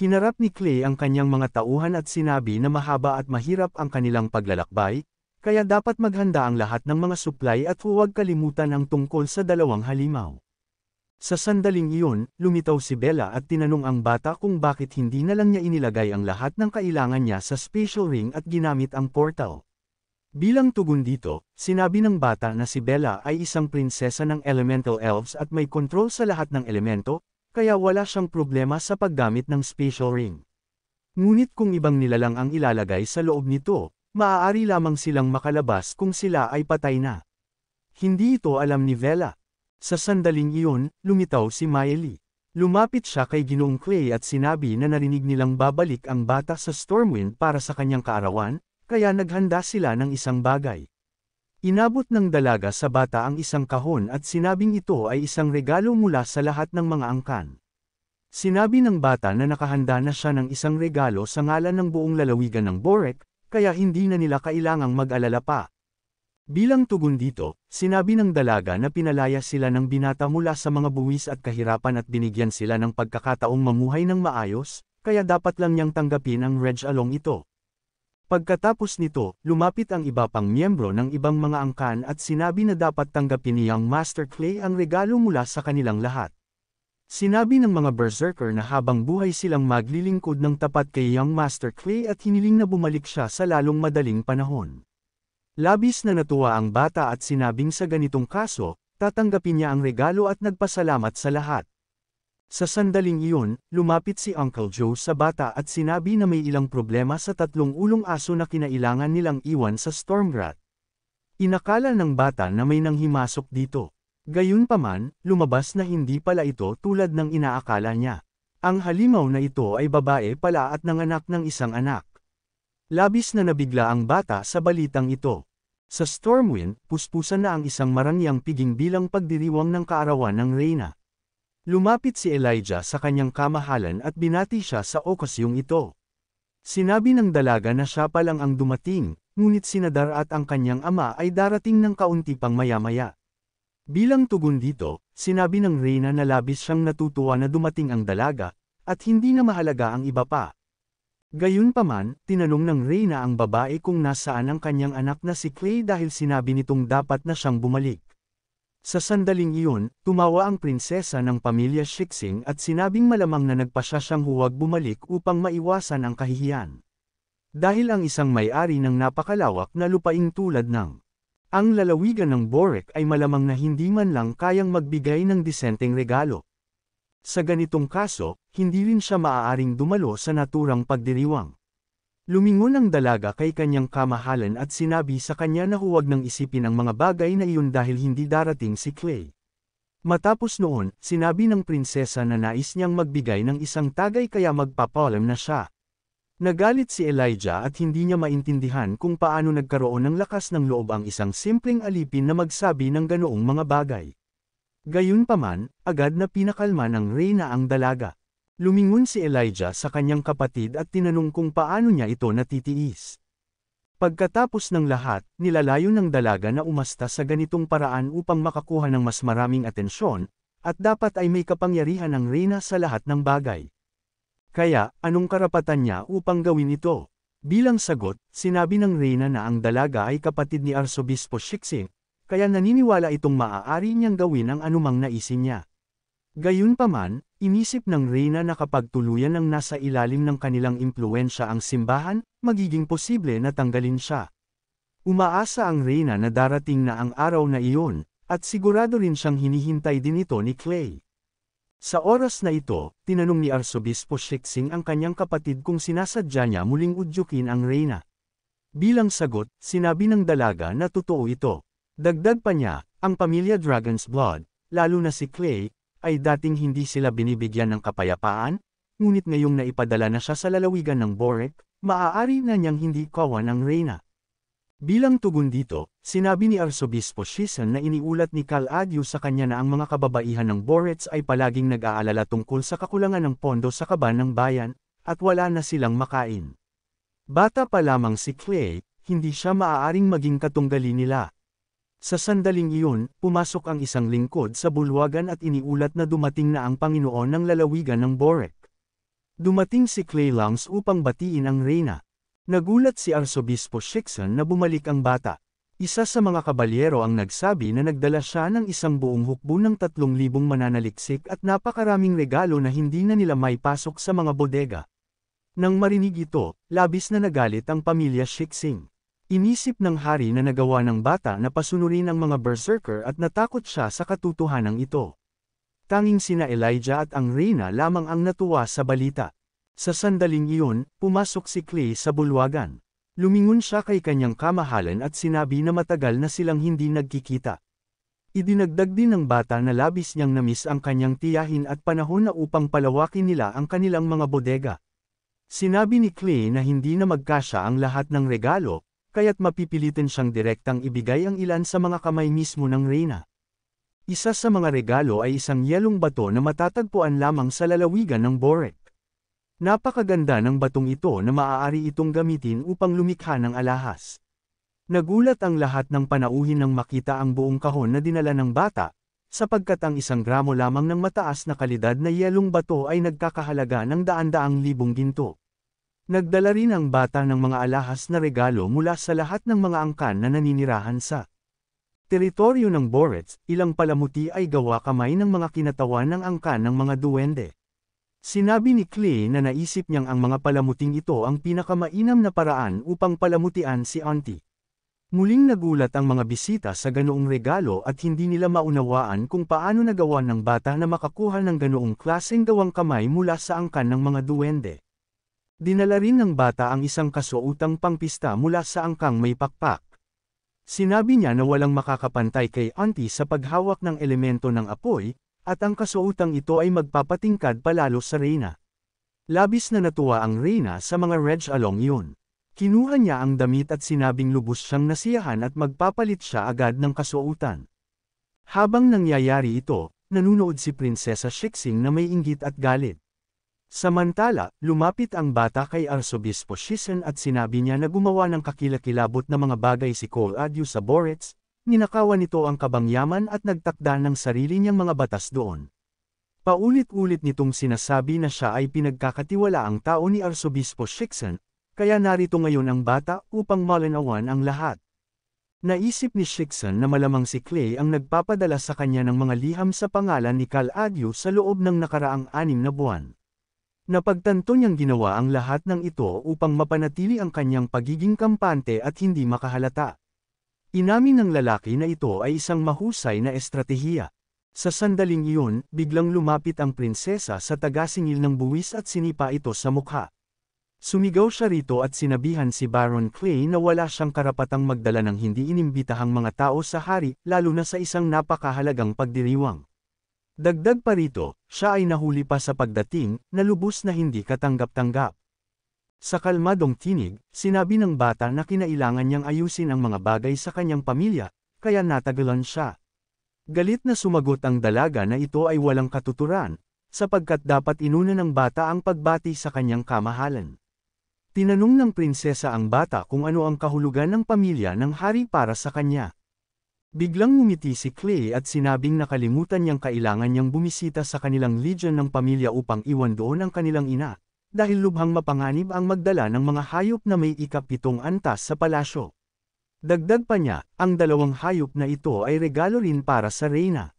Hinarap ni Clay ang kanyang mga tauhan at sinabi na mahaba at mahirap ang kanilang paglalakbay, kaya dapat maghanda ang lahat ng mga supply at huwag kalimutan ang tungkol sa dalawang halimaw. Sa sandaling iyon, lumitaw si Bella at tinanong ang bata kung bakit hindi na lang niya inilagay ang lahat ng kailangan niya sa special ring at ginamit ang portal. Bilang tugon dito, sinabi ng bata na si Bella ay isang prinsesa ng Elemental Elves at may kontrol sa lahat ng elemento, kaya wala siyang problema sa paggamit ng special ring. Ngunit kung ibang nilalang ang ilalagay sa loob nito, maaari lamang silang makalabas kung sila ay patay na. Hindi ito alam ni Bella. Sa sandaling iyon, lumitaw si Miley. Lumapit siya kay Ginoong Clay at sinabi na narinig nilang babalik ang bata sa Stormwind para sa kanyang kaarawan, kaya naghanda sila ng isang bagay. Inabot ng dalaga sa bata ang isang kahon at sinabing ito ay isang regalo mula sa lahat ng mga angkan. Sinabi ng bata na nakahanda na siya ng isang regalo sa ngalan ng buong lalawigan ng Borek, kaya hindi na nila kailangang mag-alala pa. Bilang tugon dito, sinabi ng dalaga na pinalaya sila ng binata mula sa mga buwis at kahirapan at binigyan sila ng pagkakataong mamuhay ng maayos, kaya dapat lang niyang tanggapin ang Reg Along ito. Pagkatapos nito, lumapit ang iba pang miyembro ng ibang mga angkan at sinabi na dapat tanggapin ni Young Master Clay ang regalo mula sa kanilang lahat. Sinabi ng mga berserker na habang buhay silang maglilingkod ng tapat kay Young Master Clay at hiniling na bumalik siya sa lalong madaling panahon. Labis na natuwa ang bata at sinabing sa ganitong kaso, tatanggapin niya ang regalo at nagpasalamat sa lahat. Sa sandaling iyon, lumapit si Uncle Joe sa bata at sinabi na may ilang problema sa tatlong ulong aso na kinailangan nilang iwan sa Stormwrath. Inakala ng bata na may nanghimasok dito. Gayunpaman, lumabas na hindi pala ito tulad ng inaakala niya. Ang halimaw na ito ay babae pala at nanganak ng isang anak. Labis na nabigla ang bata sa balitang ito. Sa Stormwind, puspusan na ang isang marangyang piging bilang pagdiriwang ng kaarawan ng Reyna. Lumapit si Elijah sa kanyang kamahalan at binati siya sa okasyong ito. Sinabi ng dalaga na siya pa lang ang dumating, ngunit si Nadar at ang kanyang ama ay darating ng kaunti pang maya-maya. Bilang tugon dito, sinabi ng Reyna na labis siyang natutuwa na dumating ang dalaga, at hindi na mahalaga ang iba pa. Gayunpaman, tinanong ng Reyna ang babae kung nasaan ang kanyang anak na si Clay dahil sinabi nitong dapat na siyang bumalik. Sa sandaling iyon, tumawa ang prinsesa ng pamilya Shixing at sinabing malamang na nagpasya siyang huwag bumalik upang maiwasan ang kahihiyan. Dahil ang isang may-ari ng napakalawak na lupaing tulad ng ang lalawigan ng Borek ay malamang na hindi man lang kayang magbigay ng disenteng regalo. Sa ganitong kaso, hindi rin siya maaaring dumalo sa naturang pagdiriwang. Lumingon ang dalaga kay kanyang kamahalan at sinabi sa kanya na huwag nang isipin ang mga bagay na iyon dahil hindi darating si Clay. Matapos noon, sinabi ng prinsesa na nais niyang magbigay ng isang tagay kaya magpapaalam na siya. Nagalit si Elijah at hindi niya maintindihan kung paano nagkaroon ng lakas ng loob ang isang simpleng alipin na magsabi ng ganoong mga bagay. Gayunpaman, agad na pinakalma ng Reyna ang dalaga. Lumingon si Elijah sa kanyang kapatid at tinanong kung paano niya ito natitiis. Pagkatapos ng lahat, nilalayo ng dalaga na umasta sa ganitong paraan upang makakuha ng mas maraming atensyon, at dapat ay may kapangyarihan ang Reyna sa lahat ng bagay. Kaya, anong karapatan niya upang gawin ito? Bilang sagot, sinabi ng Reyna na ang dalaga ay kapatid ni Arsobispo Shixing, kaya naniniwala itong maaari niyang gawin ang anumang naisin niya. Gayunpaman, inisip ng Reyna na kapag tuluyan ng nasa ilalim ng kanilang impluwensya ang simbahan, magiging posible na tanggalin siya. Umaasa ang Reyna na darating na ang araw na iyon, at sigurado rin siyang hinihintay din ito ni Clay. Sa oras na ito, tinanong ni Arsobispo Shixing ang kanyang kapatid kung sinasadya niya muling udyukin ang Reyna. Bilang sagot, sinabi ng dalaga na totoo ito. Dagdag pa niya, ang pamilya Dragon's Blood, lalo na si Clay, ay dating hindi sila binibigyan ng kapayapaan, ngunit ngayong naipadala na siya sa lalawigan ng Borek, maaari na niyang hindi kawan ang Reyna. Bilang tugon dito, sinabi ni Arsobispo Shixing na iniulat ni Cal Agyo sa kanya na ang mga kababaihan ng Borets ay palaging nag-aalala tungkol sa kakulangan ng pondo sa kaban ng bayan, at wala na silang makain. Bata pa lamang si Clay, hindi siya maaaring maging katunggali nila. Sa sandaling iyon, pumasok ang isang lingkod sa bulwagan at iniulat na dumating na ang Panginoon ng lalawigan ng Borek. Dumating si Clay Langs upang batiin ang reyna. Nagulat si Arsobispo Shixon na bumalik ang bata. Isa sa mga kabalyero ang nagsabi na nagdala siya ng isang buong hukbo ng 3,000 mananaliksik at napakaraming regalo na hindi na nila maipasok sa mga bodega. Nang marinig ito, labis na nagalit ang pamilya Shixing. Inisip ng hari na nagawa ng bata na pasunurin ang mga berserker at natakot siya sa katotohanan ito. Tanging sina Elijah at ang reyna lamang ang natuwa sa balita. Sa sandaling iyon, pumasok si Clay sa bulwagan. Lumingon siya kay kanyang kamahalan at sinabi na matagal na silang hindi nagkikita. Idinagdag din ng bata na labis niyang namiss ang kanyang tiyahin at panahon na upang palawakin nila ang kanilang mga bodega. Sinabi ni Clay na hindi na magkasya ang lahat ng regalo, kaya't mapipilitin siyang direktang ibigay ang ilan sa mga kamay mismo ng reyna. Isa sa mga regalo ay isang yelong bato na matatagpuan lamang sa lalawigan ng Borek. Napakaganda ng batong ito na maaari itong gamitin upang lumikha ng alahas. Nagulat ang lahat ng panauhin nang makita ang buong kahon na dinala ng bata, sapagkat ang 1 gramo lamang ng mataas na kalidad na yelong bato ay nagkakahalaga ng daan-daang libong ginto. Nagdala rin ang bata ng mga alahas na regalo mula sa lahat ng mga angkan na naninirahan sa teritoryo ng Borets. Ilang palamuti ay gawa kamay ng mga kinatawan ng angkan ng mga duwende. Sinabi ni Clay na naisip niyang ang mga palamuting ito ang pinakamainam na paraan upang palamutian si Auntie. Muling nagulat ang mga bisita sa ganoong regalo at hindi nila maunawaan kung paano nagawa ng bata na makakuha ng ganoong klaseng gawang kamay mula sa angkan ng mga duwende. Dinala rin ng bata ang isang kasuotang pangpista mula sa angkang may pakpak. Sinabi niya na walang makakapantay kay Auntie sa paghawak ng elemento ng apoy, at ang kasuotang ito ay magpapatingkad palalo sa reyna. Labis na natuwa ang reyna sa mga reg along yun. Kinuha niya ang damit at sinabing lubos siyang nasiyahan at magpapalit siya agad ng kasuotan. Habang nangyayari ito, nanunood si Prinsesa Shixing na may inggit at galit. Samantala, lumapit ang bata kay Arsobispo Shixon at sinabi niya na gumawa ng kakilakilabot na mga bagay si Cole Adyu sa Borets. Ninakawan nito ang kabangyaman at nagtakda ng sarili niyang mga batas doon. Paulit-ulit nitong sinasabi na siya ay pinagkakatiwalaang tao ni Arsobispo Shixon, kaya narito ngayon ang bata upang malinawan ang lahat. Naisip ni Shixon na malamang si Clay ang nagpapadala sa kanya ng mga liham sa pangalan ni Cal Adyu sa loob ng nakaraang 6 na buwan. Napagtanto niyang ginawa ang lahat ng ito upang mapanatili ang kanyang pagiging kampante at hindi makahalata. Inamin ng lalaki na ito ay isang mahusay na estratehiya. Sa sandaling iyon, biglang lumapit ang prinsesa sa tagasingil ng buwis at sinipa ito sa mukha. Sumigaw siya rito at sinabihan si Baron Clay na wala siyang karapatang magdala ng hindi inimbitahang mga tao sa hari, lalo na sa isang napakahalagang pagdiriwang. Dagdag pa rito, siya ay nahuli pa sa pagdating, na lubos na hindi katanggap-tanggap. Sa kalmadong tinig, sinabi ng bata na kinailangan niyang ayusin ang mga bagay sa kanyang pamilya, kaya natagalan siya. Galit na sumagot ang dalaga na ito ay walang katuturan, sapagkat dapat inuna ng bata ang pagbati sa kanyang kamahalan. Tinanong ng prinsesa ang bata kung ano ang kahulugan ng pamilya ng hari para sa kanya. Biglang ngumiti si Clay at sinabing nakalimutan niyang kailangan niyang bumisita sa kanilang legion ng pamilya upang iwan doon ang kanilang ina. Dahil lubhang mapanganib ang magdala ng mga hayop na may ika-7 antas sa palasyo. Dagdag pa niya, ang 2 hayop na ito ay regalo rin para sa reyna.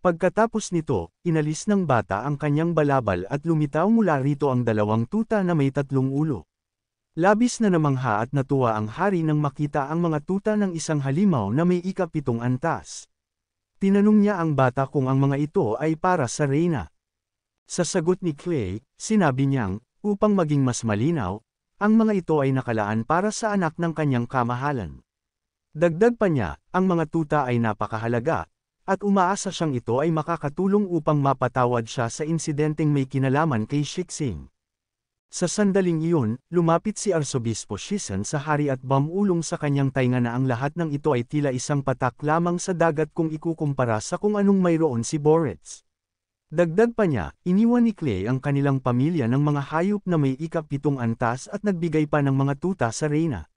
Pagkatapos nito, inalis ng bata ang kanyang balabal at lumitaw mula rito ang 2 tuta na may 3 ulo. Labis na namangha at natuwa ang hari nang makita ang mga tuta ng isang halimaw na may ika-7 antas. Tinanong niya ang bata kung ang mga ito ay para sa reyna. Sa sagot ni Clay, sinabi niyang, upang maging mas malinaw, ang mga ito ay nakalaan para sa anak ng kanyang kamahalan. Dagdag pa niya, ang mga tuta ay napakahalaga, at umaasa siyang ito ay makakatulong upang mapatawad siya sa insidenteng may kinalaman kay Shixing. Sa sandaling iyon, lumapit si Arsobispo Shixon sa hari at bumulong sa kanyang tainga na ang lahat ng ito ay tila isang patak lamang sa dagat kung ikukumpara sa kung anong mayroon si Borets. Dagdag pa niya, iniwan ni Clay ang kanilang pamilya ng mga hayop na may ika-7 antas at nagbigay pa ng mga tuta sa reyna.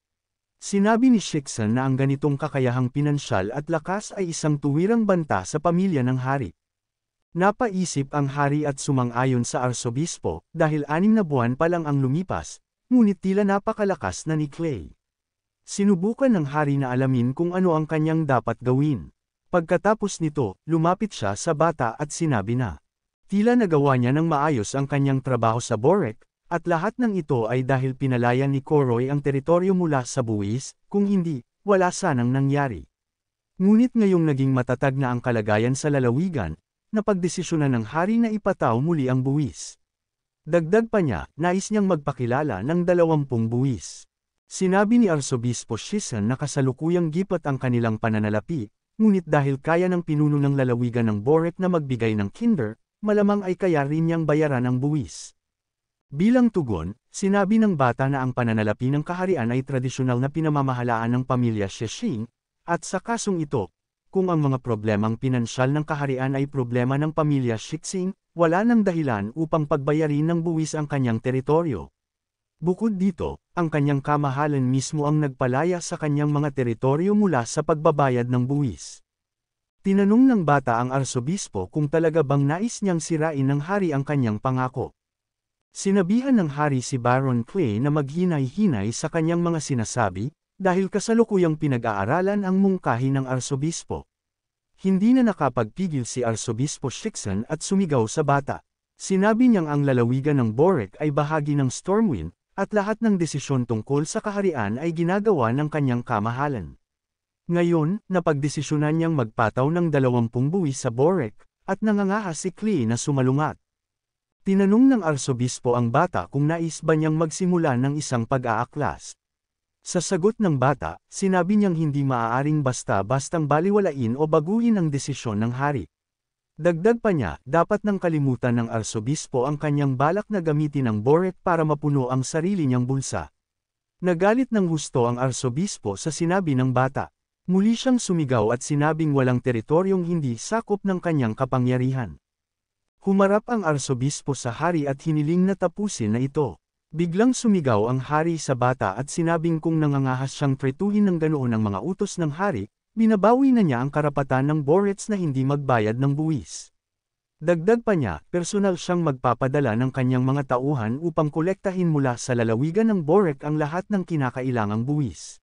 Sinabi ni Shixon na ang ganitong kakayahang pinansyal at lakas ay isang tuwirang banta sa pamilya ng hari. Napaisip ang hari at sumang-ayon sa arsobispo, dahil 6 na buwan pa lang ang lumipas, ngunit tila napakalakas na ni Clay. Sinubukan ng hari na alamin kung ano ang kanyang dapat gawin. Pagkatapos nito, lumapit siya sa bata at sinabi na, tila nagawa niya ng maayos ang kanyang trabaho sa Borek, at lahat ng ito ay dahil pinalayan ni Koroy ang teritoryo mula sa buwis, kung hindi, wala sanang nangyari. Ngunit ngayong naging matatag na ang kalagayan sa lalawigan, napagdesisyonan ng hari na ipataw muli ang buwis. Dagdag pa niya, nais niyang magpakilala ng 20 buwis. Sinabi ni Arsobispo Shizan na kasalukuyang gipat ang kanilang pananalapi, ngunit dahil kaya ng pinuno ng lalawigan ng Borek na magbigay ng kinder, malamang ay kaya rin niyang bayaran ang buwis. Bilang tugon, sinabi ng bata na ang pananalapi ng kaharian ay tradisyonal na pinamamahalaan ng pamilya Shishing, at sa kasong ito, kung ang mga problemang pinansyal ng kaharian ay problema ng pamilya Shixing, wala nang dahilan upang pagbayarin ng buwis ang kanyang teritoryo. Bukod dito, ang kanyang kamahalan mismo ang nagpalaya sa kanyang mga teritoryo mula sa pagbabayad ng buwis. Tinanong ng bata ang arsobispo kung talaga bang nais niyang sirain ng hari ang kanyang pangako. Sinabihan ng hari si Baron Clay na maghinay-hinay sa kanyang mga sinasabi, dahil kasalukuyang pinag-aaralan ang mungkahi ng arsobispo. Hindi na nakapagpigil si Arsobispo Shixan at sumigaw sa bata. Sinabi niyang ang lalawigan ng Borek ay bahagi ng Stormwind, at lahat ng desisyon tungkol sa kaharian ay ginagawa ng kanyang kamahalan. Ngayon, napagdesisyonan niyang magpataw ng 20 buwis sa Borek, at nangangahas si Clay na sumalungat. Tinanong ng arsobispo ang bata kung nais ba niyang magsimula ng isang pag-aaklas. Sa sagot ng bata, sinabi niyang hindi maaaring basta-bastang baliwalain o baguhin ang desisyon ng hari. Dagdag pa niya, dapat nang kalimutan ng arsobispo ang kanyang balak na gamitin ang Borek para mapuno ang sarili niyang bulsa. Nagalit ng husto ang arsobispo sa sinabi ng bata. Muli siyang sumigaw at sinabing walang teritoryong hindi sakop ng kanyang kapangyarihan. Humarap ang arsobispo sa hari at hiniling na tapusin na ito. Biglang sumigaw ang hari sa bata at sinabing kung nangangahas siyang tretuhin ng ganoon ang mga utos ng hari, binabawi na niya ang karapatan ng Borets na hindi magbayad ng buwis. Dagdag pa niya, personal siyang magpapadala ng kanyang mga tauhan upang kolektahin mula sa lalawigan ng Borek ang lahat ng kinakailangang buwis.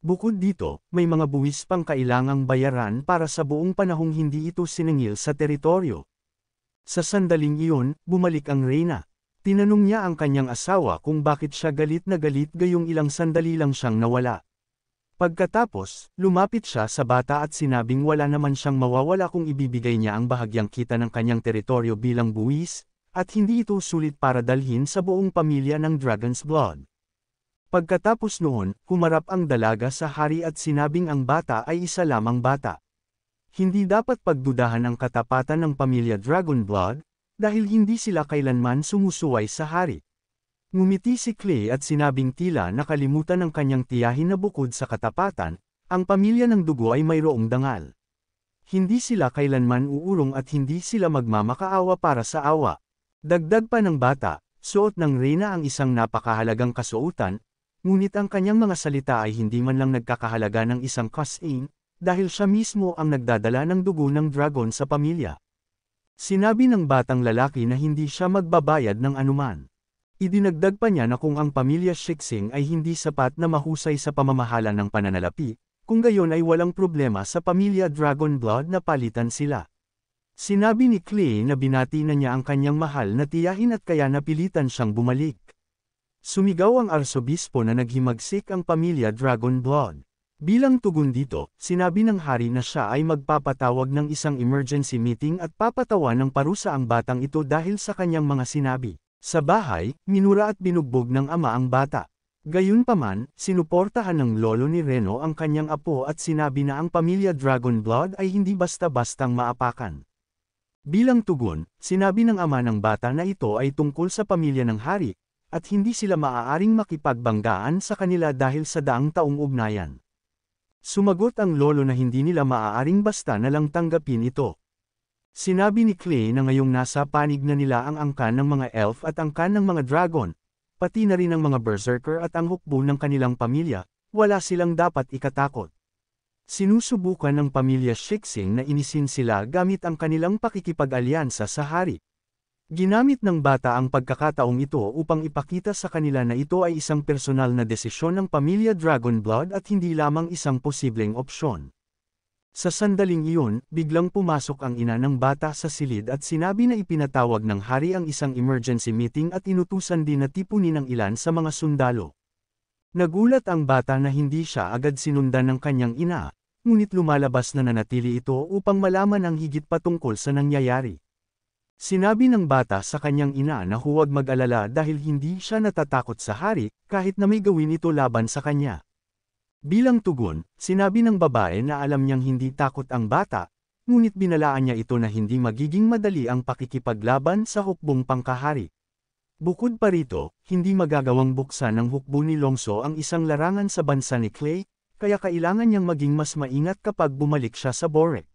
Bukod dito, may mga buwis pang kailangang bayaran para sa buong panahong hindi ito siningil sa teritoryo. Sa sandaling iyon, bumalik ang reyna. Tinanong niya ang kanyang asawa kung bakit siya galit na galit gayong ilang sandali lang siyang nawala. Pagkatapos, lumapit siya sa bata at sinabing wala naman siyang mawawala kung ibibigay niya ang bahagyang kita ng kanyang teritoryo bilang buwis, at hindi ito sulit para dalhin sa buong pamilya ng Dragon's Blood. Pagkatapos noon, humarap ang dalaga sa hari at sinabing ang bata ay isa lamang bata. Hindi dapat pagdudahan ang katapatan ng pamilya Dragon Blood, dahil hindi sila kailanman sumusuway sa hari. Ngumiti si Clay at sinabing tila nakalimutan ng kanyang tiyahin na bukod sa katapatan, ang pamilya ng dugo ay mayroong dangal. Hindi sila kailanman uurong at hindi sila magmamakaawa para sa awa. Dagdag pa ng bata, suot ng reyna ang isang napakahalagang kasuotan, ngunit ang kanyang mga salita ay hindi man lang nagkakahalaga ng isang kasin, dahil siya mismo ang nagdadala ng dugo ng dragon sa pamilya. Sinabi ng batang lalaki na hindi siya magbabayad ng anuman. Idinagdag pa niya na kung ang pamilya Shixing ay hindi sapat na mahusay sa pamamahala ng pananalapi, kung gayon ay walang problema sa pamilya Dragon Blood na palitan sila. Sinabi ni Clay na binati na niya ang kanyang mahal na tiyahin at kaya napilitan siyang bumalik. Sumigaw ang arsobispo na naghimagsik ang pamilya Dragon Blood. Bilang tugon dito, sinabi ng hari na siya ay magpapatawag ng isang emergency meeting at papatawan ng parusa ang batang ito dahil sa kanyang mga sinabi. Sa bahay, minura at binugbog ng ama ang bata. Gayunpaman, sinuportahan ng lolo ni Reno ang kanyang apo at sinabi na ang pamilya Dragon Blood ay hindi basta-bastang maapakan. Bilang tugon, sinabi ng ama ng bata na ito ay tungkol sa pamilya ng hari, at hindi sila maaaring makipagbanggaan sa kanila dahil sa daang taong ugnayan. Sumagot ang lolo na hindi nila maaaring basta na lang tanggapin ito. Sinabi ni Clay na ngayong nasa panig na nila ang angkan ng mga elf at angkan ng mga dragon, pati na rin ang mga berserker at ang hukbo ng kanilang pamilya, wala silang dapat ikatakot. Sinusubukan ng pamilya Shixing na inisin sila gamit ang kanilang pakikipag-alyansa sa hari. Ginamit ng bata ang pagkakataong ito upang ipakita sa kanila na ito ay isang personal na desisyon ng pamilya Dragonblood at hindi lamang isang posibleng opsyon. Sa sandaling iyon, biglang pumasok ang ina ng bata sa silid at sinabi na ipinatawag ng hari ang isang emergency meeting at inutusan din na tipunin ang ilan sa mga sundalo. Nagulat ang bata na hindi siya agad sinundan ng kanyang ina, ngunit lumalabas na nanatili ito upang malaman ang higit pa tungkol sa nangyayari. Sinabi ng bata sa kanyang ina na huwag mag-alala dahil hindi siya natatakot sa hari kahit na may gawin ito laban sa kanya. Bilang tugon, sinabi ng babae na alam niyang hindi takot ang bata, ngunit binalaan niya ito na hindi magiging madali ang pakikipaglaban sa hukbong pangkahari. Bukod pa rito, hindi magagawang buksan ng hukbo ni Longso ang isang larangan sa bansa ni Clay, kaya kailangan niyang maging mas maingat kapag bumalik siya sa Borek.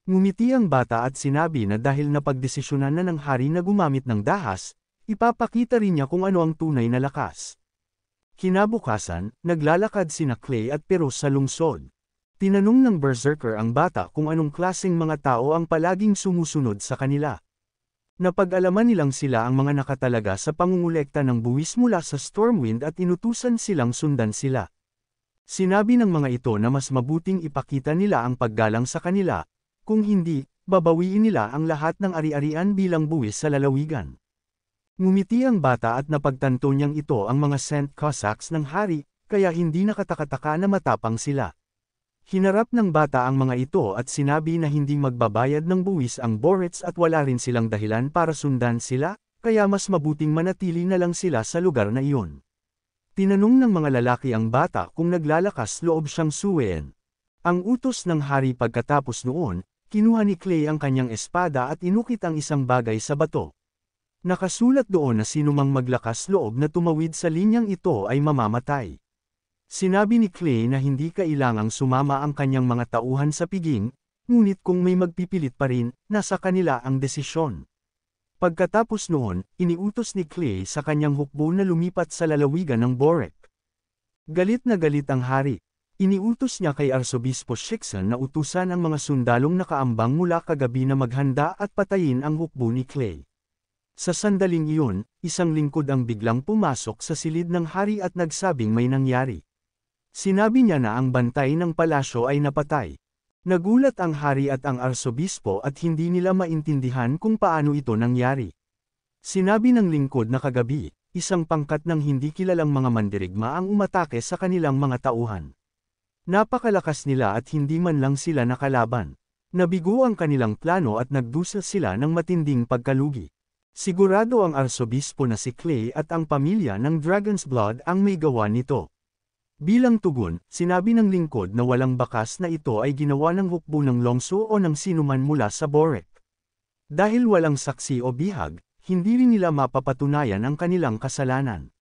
Ngumiti ang bata at sinabi na dahil napagdesisyonan na ng hari na gumamit ng dahas, ipapakita rin niya kung ano ang tunay na lakas. Kinabukasan, naglalakad sina Clay at Pero sa lungsod. Tinanong ng berserker ang bata kung anong klaseng mga tao ang palaging sumusunod sa kanila. Napag-alaman nilang sila ang mga nakatalaga sa pangungulekta ng buwis mula sa Stormwind at inutusan silang sundan sila. Sinabi ng mga ito na mas mabuting ipakita nila ang paggalang sa kanila, kung hindi, babawiin nila ang lahat ng ari-arian bilang buwis sa lalawigan. Ngumiti ang bata at napagtanto niyang ito ang mga Saint Cossacks ng hari, kaya hindi nakatakataka na matapang sila. Hinarap ng bata ang mga ito at sinabi na hindi magbabayad ng buwis ang Borets at wala rin silang dahilan para sundan sila, kaya mas mabuting manatili na lang sila sa lugar na iyon. Tinanong ng mga lalaki ang bata kung naglalakas loob siyang suwayin. Ang utos ng hari pagkatapos noon, kinuha ni Clay ang kanyang espada at inukit ang isang bagay sa bato. Nakasulat doon na sinumang maglakas loob na tumawid sa linyang ito ay mamamatay. Sinabi ni Clay na hindi kailangang sumama ang kanyang mga tauhan sa piging, ngunit kung may magpipilit pa rin, nasa kanila ang desisyon. Pagkatapos noon, iniutos ni Clay sa kanyang hukbo na lumipat sa lalawigan ng Borek. Galit na galit ang hari. Iniutos niya kay Arsobispo Shixon na utusan ang mga sundalong nakaambang mula kagabi na maghanda at patayin ang hukbo ni Clay. Sa sandaling iyon, isang lingkod ang biglang pumasok sa silid ng hari at nagsabing may nangyari. Sinabi niya na ang bantay ng palasyo ay napatay. Nagulat ang hari at ang arsobispo at hindi nila maintindihan kung paano ito nangyari. Sinabi ng lingkod na kagabi, isang pangkat ng hindi kilalang mga mandirigma ang umatake sa kanilang mga tauhan. Napakalakas nila at hindi man lang sila nakalaban. Nabigo ang kanilang plano at nagdusa sila ng matinding pagkalugi. Sigurado ang arsobispo na si Clay at ang pamilya ng Dragon's Blood ang may gawa nito. Bilang tugon, sinabi ng lingkod na walang bakas na ito ay ginawa ng hukbo ng Longso o ng sinuman mula sa Borek. Dahil walang saksi o bihag, hindi rin nila mapapatunayan ang kanilang kasalanan.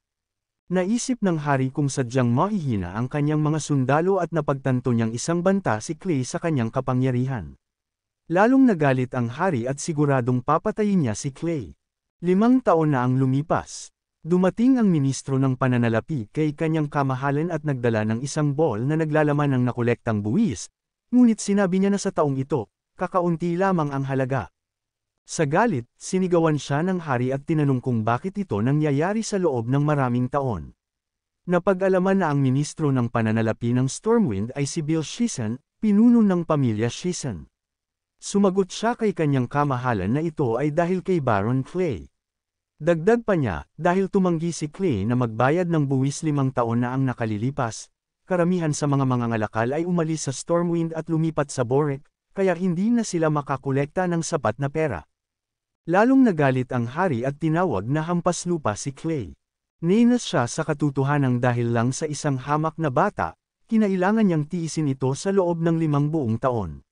Naisip ng hari kung sadyang mahihina ang kanyang mga sundalo at napagtanto niyang isang banta si Clay sa kanyang kapangyarihan. Lalong nagalit ang hari at siguradong papatayin niya si Clay. 5 taon na ang lumipas. Dumating ang ministro ng pananalapi kay kanyang kamahalan at nagdala ng isang ball na naglalaman ng nakolektang buwis, ngunit sinabi niya na sa taong ito, kakaunti lamang ang halaga. Sa galit, sinigawan siya ng hari at tinanong kung bakit ito nangyayari sa loob ng maraming taon. Napag-alaman na ang ministro ng pananalapi ng Stormwind ay si Bill Shixon, pinuno ng pamilya Shixon. Sumagot siya kay kanyang kamahalan na ito ay dahil kay Baron Clay. Dagdag pa niya, dahil tumanggi si Clay na magbayad ng buwis 5 taon na ang nakalilipas, karamihan sa mga mangangalakal ay umalis sa Stormwind at lumipat sa Borek, kaya hindi na sila makakolekta ng sapat na pera. Lalong nagalit ang hari at tinawag na hampas lupa si Clay. Ninas siya sa katotohanan dahil lang sa isang hamak na bata, kinailangan niyang tiisin ito sa loob ng 5 buong taon.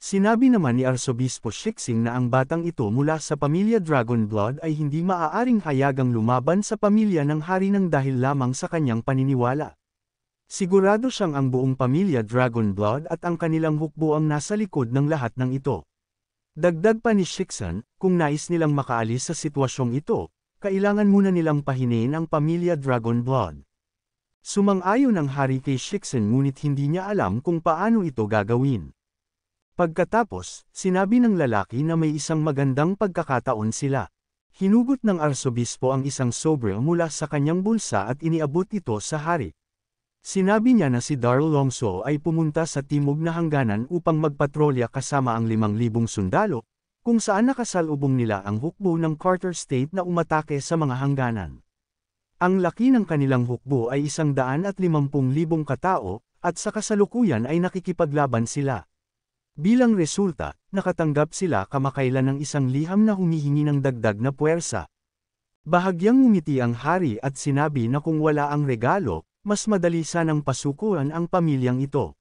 Sinabi naman ni Arsobispo Shixing na ang batang ito mula sa pamilya Dragonblood ay hindi maaaring hayagang lumaban sa pamilya ng hari ng dahil lamang sa kanyang paniniwala. Sigurado siyang ang buong pamilya Dragonblood at ang kanilang hukbo ang nasa likod ng lahat ng ito. Dagdag pa ni Shixon, kung nais nilang makaalis sa sitwasyong ito, kailangan muna nilang pahinain ang pamilya Dragonblood. Sumang-ayon ang hari kay Shixen ngunit hindi niya alam kung paano ito gagawin. Pagkatapos, sinabi ng lalaki na may isang magandang pagkakataon sila. Hinugot ng arsobispo ang isang sobre mula sa kanyang bulsa at iniabot ito sa hari. Sinabi niya na si Darl Longso ay pumunta sa timog na hangganan upang magpatrolya kasama ang 5,000 sundalo, kung saan nakasalubong nila ang hukbo ng Carter State na umatake sa mga hangganan. Ang laki ng kanilang hukbo ay 150,000 katao, at sa kasalukuyan ay nakikipaglaban sila. Bilang resulta, nakatanggap sila kamakailan ng isang liham na humihingi ng dagdag na puwersa. Bahagyang ngumiti ang hari at sinabi na kung wala ang regalo, mas madali sanang pasukuan ang pamilyang ito.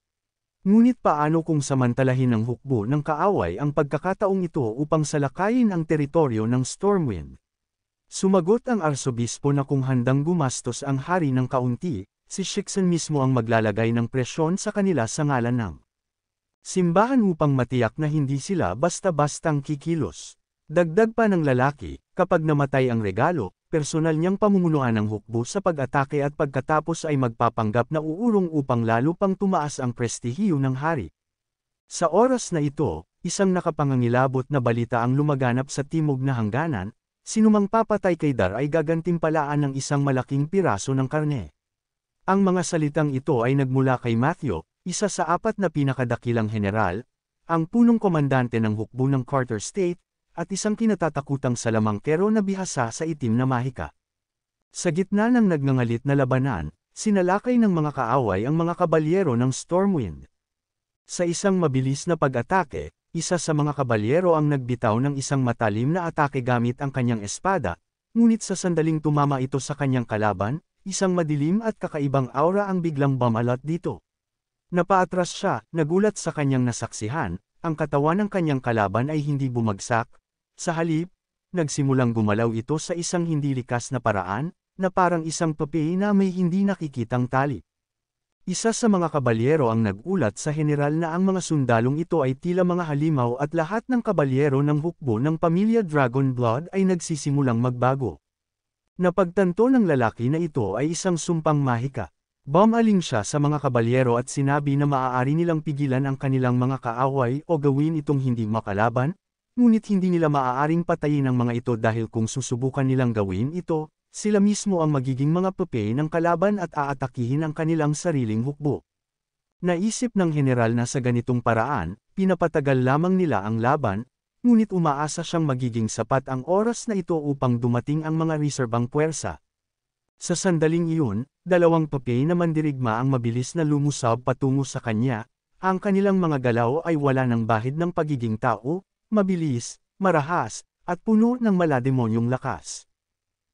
Ngunit paano kung samantalahin ng hukbo ng kaaway ang pagkakataong ito upang salakayin ang teritoryo ng Stormwind? Sumagot ang arsobispo na kung handang gumastos ang hari ng kaunti, si Shixen mismo ang maglalagay ng presyon sa kanila sa ngalan ng simbahan upang matiyak na hindi sila basta-bastang kikilos. Dagdag pa ng lalaki, kapag namatay ang regalo, personal niyang pamumunuan ang hukbo sa pag-atake at pagkatapos ay magpapanggap na uurong upang lalo pang tumaas ang prestihiyo ng hari. Sa oras na ito, isang nakapangangilabot na balita ang lumaganap sa timog na hangganan, sinumang papatay kay Dar ay gagantimpalaan ng isang malaking piraso ng karne. Ang mga salitang ito ay nagmula kay Matthew, isa sa 4 na pinakadakilang general, ang punong komandante ng hukbo ng Carter State, at isang kinatatakutang salamangkero na bihasa sa itim na mahika. Sa gitna ng nagngangalit na labanan, sinalakay ng mga kaaway ang mga kabalyero ng Stormwind. Sa isang mabilis na pag-atake, isa sa mga kabalyero ang nagbitaw ng isang matalim na atake gamit ang kanyang espada, ngunit sa sandaling tumama ito sa kanyang kalaban, isang madilim at kakaibang aura ang biglang bumalat dito. Napaatras siya, nagulat sa kanyang nasaksihan, ang katawan ng kanyang kalaban ay hindi bumagsak. Sa halip, nagsimulang gumalaw ito sa isang hindi likas na paraan, na parang isang papi na may hindi nakikitang tali. Isa sa mga kabalyero ang nagulat sa general na ang mga sundalong ito ay tila mga halimaw at lahat ng kabalyero ng hukbo ng pamilya Dragonblood ay nagsisimulang magbago. Napagtanto ng lalaki na ito ay isang sumpang mahika. Bumaling siya sa mga kabalyero at sinabi na maaari nilang pigilan ang kanilang mga kaaway o gawin itong hindi makalaban, ngunit hindi nila maaaring patayin ang mga ito dahil kung susubukan nilang gawin ito, sila mismo ang magiging mga pape ng kalaban at aatakihin ang kanilang sariling hukbo. Naisip ng general na sa ganitong paraan, pinapatagal lamang nila ang laban, ngunit umaasa siyang magiging sapat ang oras na ito upang dumating ang mga reserbang puwersa. Sa sandaling iyon, 2 pape na mandirigma ang mabilis na lumusab patungo sa kanya, ang kanilang mga galaw ay wala ng bahid ng pagiging tao, mabilis, marahas, at puno ng malademonyong lakas.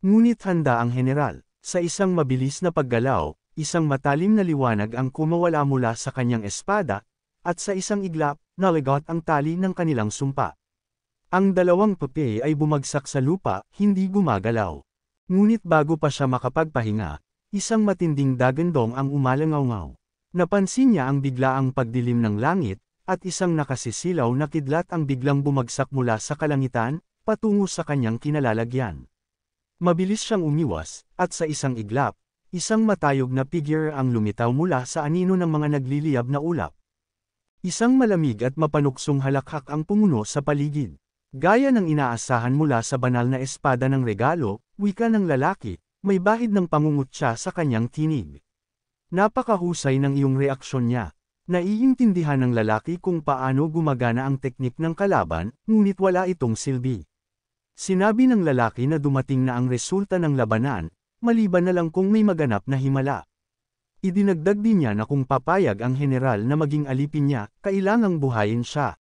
Ngunit handa ang general, sa isang mabilis na paggalaw, isang matalim na liwanag ang kumawala mula sa kanyang espada, at sa isang iglap, nalagot ang tali ng kanilang sumpa. Ang 2 pape ay bumagsak sa lupa, hindi gumagalaw. Ngunit bago pa siya makapagpahinga, isang matinding dagandong ang umalangaw-ngaw. Napansin niya ang biglaang pagdilim ng langit, at isang nakasisilaw na kidlat ang biglang bumagsak mula sa kalangitan, patungo sa kanyang kinalalagyan. Mabilis siyang umiwas, at sa isang iglap, isang matayog na figure ang lumitaw mula sa anino ng mga nagliliyab na ulap. Isang malamig at mapanuksong halakhak ang pumuno sa paligid. Gaya ng inaasahan mula sa banal na espada ng regalo, wika ng lalaki, may bahid ng pangungutya sa kanyang tinig. Napakahusay ng iyong reaksyon niya. Naiintindihan ng lalaki kung paano gumagana ang teknik ng kalaban, ngunit wala itong silbi. Sinabi ng lalaki na dumating na ang resulta ng labanan, maliban na lang kung may maganap na himala. Idinagdag din niya na kung papayag ang general na maging alipin niya, kailangang buhayin siya.